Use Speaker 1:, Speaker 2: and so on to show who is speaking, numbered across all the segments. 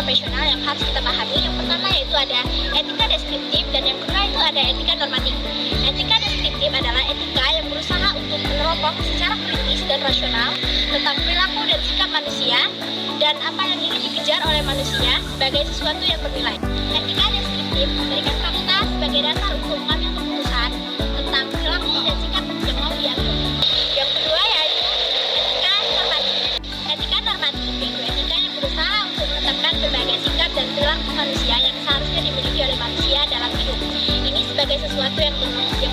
Speaker 1: profesional yang harus kita pahami. Yang pertama yaitu ada etika deskriptif dan yang kedua itu ada etika normatif. Etika deskriptif adalah etika yang berusaha untuk meneropong secara kritis dan rasional tentang perilaku dan sikap manusia dan apa yang ingin dikejar oleh manusia sebagai sesuatu yang bernilai. Etika deskriptif memberikan fakta sebagai dasar untuk mengambil keputusan tentang perilaku dan sikap yang mau diambil. Yang kedua yaitu etika normatif. Etika normatif yaitu etika yang berusaha untuk menetapkan berbagai sikap dan perilaku manusia yang seharusnya dimiliki oleh manusia dalam hidup. Ini sebagai sesuatu yang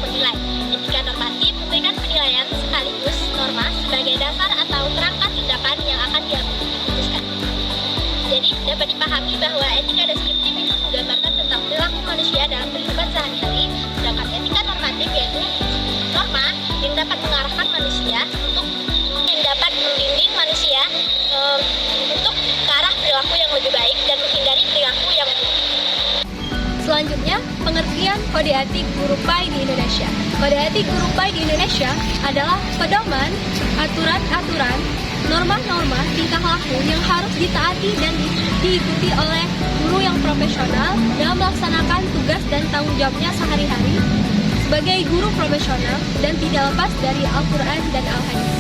Speaker 1: bernilai. Etika normatif memberikan penilaian sekaligus norma sebagai dasar atau kerangka tindakan yang akan diputuskan. Jadi dapat dipahami bahwa etika deskriptif itu menggambarkan tentang perilaku manusia dalam kehidupan sehari-hari, sedangkan etika normatif yaitu norma yang dapat mengarahkan manusia untuk yang dapat membimbing manusia untuk ke arah perilaku yang lebih baik dan menghindari perilaku yang buruk.
Speaker 2: Selanjutnya, pengertian kode etik guru PAI di Indonesia. Kode etik guru PAI di Indonesia adalah pedoman, aturan-aturan, norma-norma tingkah laku yang harus ditaati dan diikuti oleh guru yang profesional dalam melaksanakan tugas dan tanggung jawabnya sehari-hari sebagai guru profesional dan tidak lepas dari Al-Quran dan Al-Hadis.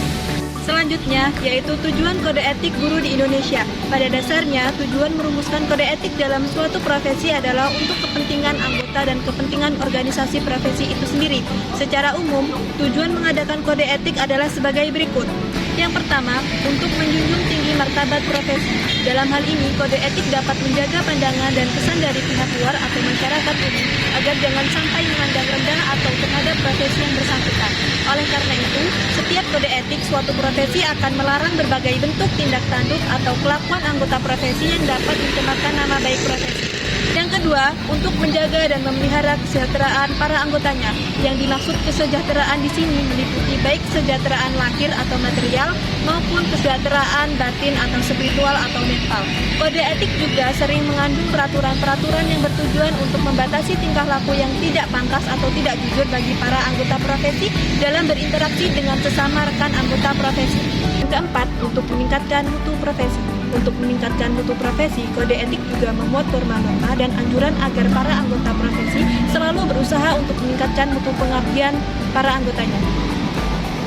Speaker 3: Selanjutnya, yaitu tujuan kode etik guru di Indonesia. Pada dasarnya, tujuan merumuskan kode etik dalam suatu profesi adalah untuk kepentingan anggota dan kepentingan organisasi profesi itu sendiri. Secara umum, tujuan mengadakan kode etik adalah sebagai berikut. Yang pertama, untuk menjunjung tinggi martabat profesi. Dalam hal ini, kode etik dapat menjaga pandangan dan kesan dari pihak luar atau masyarakat umum agar jangan sampai memandang rendah atau terhadap profesi yang bersangkutan. Oleh karena itu, setiap kode etik suatu profesi akan melarang berbagai bentuk tindak tanduk atau kelakuan anggota profesi yang dapat mencemarkan nama baik profesi. Yang kedua, untuk menjaga dan memelihara kesejahteraan para anggotanya. Yang dimaksud kesejahteraan di sini meliputi baik kesejahteraan lahir atau material maupun kesejahteraan batin atau spiritual atau mental. Kode etik juga sering mengandung peraturan-peraturan yang bertujuan untuk membatasi tingkah laku yang tidak pantas atau tidak jujur bagi para anggota profesi dalam berinteraksi dengan sesama rekan anggota profesi. Yang keempat, untuk meningkatkan mutu profesi. Untuk meningkatkan mutu profesi, kode etik juga memuat norma-norma dan anjuran agar para anggota profesi selalu berusaha untuk meningkatkan mutu pengabdian para anggotanya.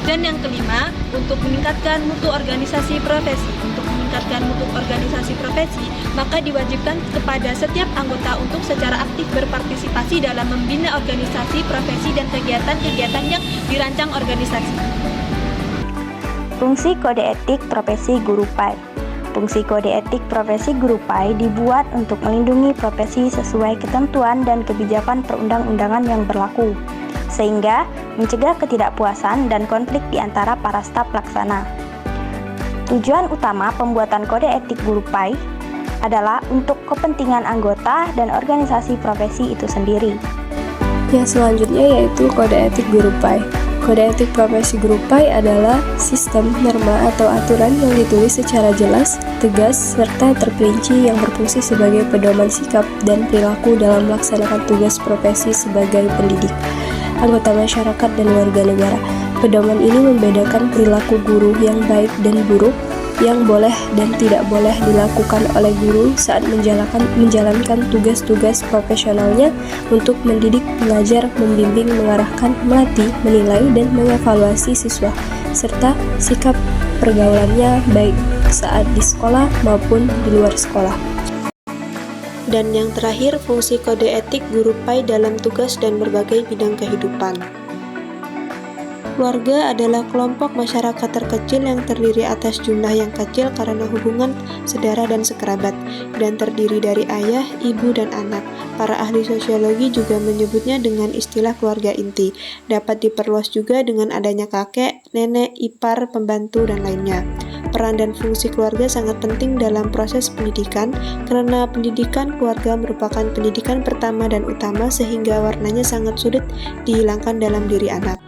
Speaker 3: Dan yang kelima, untuk meningkatkan mutu organisasi profesi. Untuk meningkatkan mutu organisasi profesi, maka diwajibkan kepada setiap anggota untuk secara aktif berpartisipasi dalam membina organisasi profesi dan kegiatan-kegiatan yang dirancang organisasi.
Speaker 4: Fungsi kode etik profesi guru PAI. Fungsi kode etik profesi guru PAI dibuat untuk melindungi profesi sesuai ketentuan dan kebijakan perundang-undangan yang berlaku, sehingga mencegah ketidakpuasan dan konflik di antara para staf pelaksana. Tujuan utama pembuatan kode etik guru PAI adalah untuk kepentingan anggota dan organisasi profesi itu sendiri.
Speaker 5: Yang selanjutnya yaitu kode etik guru PAI. Kode etik profesi guru PAI adalah sistem, norma, atau aturan yang ditulis secara jelas, tegas, serta terperinci yang berfungsi sebagai pedoman sikap dan perilaku dalam melaksanakan tugas profesi sebagai pendidik, anggota masyarakat, dan warga negara. Pedoman ini membedakan perilaku guru yang baik dan buruk, yang boleh dan tidak boleh dilakukan oleh guru saat menjalankan tugas-tugas profesionalnya untuk mendidik, mengajar, membimbing, mengarahkan, melatih, menilai, dan mengevaluasi siswa, serta sikap pergaulannya baik saat di sekolah maupun di luar sekolah.
Speaker 6: Dan yang terakhir, fungsi kode etik guru PAI dalam tugas dan berbagai bidang kehidupan. Keluarga adalah kelompok masyarakat terkecil yang terdiri atas jumlah yang kecil karena hubungan saudara dan sekerabat, dan terdiri dari ayah, ibu, dan anak. Para ahli sosiologi juga menyebutnya dengan istilah keluarga inti. Dapat diperluas juga dengan adanya kakek, nenek, ipar, pembantu, dan lainnya. Peran dan fungsi keluarga sangat penting dalam proses pendidikan, karena pendidikan keluarga merupakan pendidikan pertama dan utama sehingga warnanya sangat sulit dihilangkan dalam diri anak.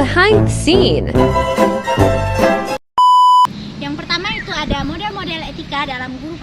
Speaker 7: behind the scene.
Speaker 1: Yang pertama itu ada model-model etika dalam guru.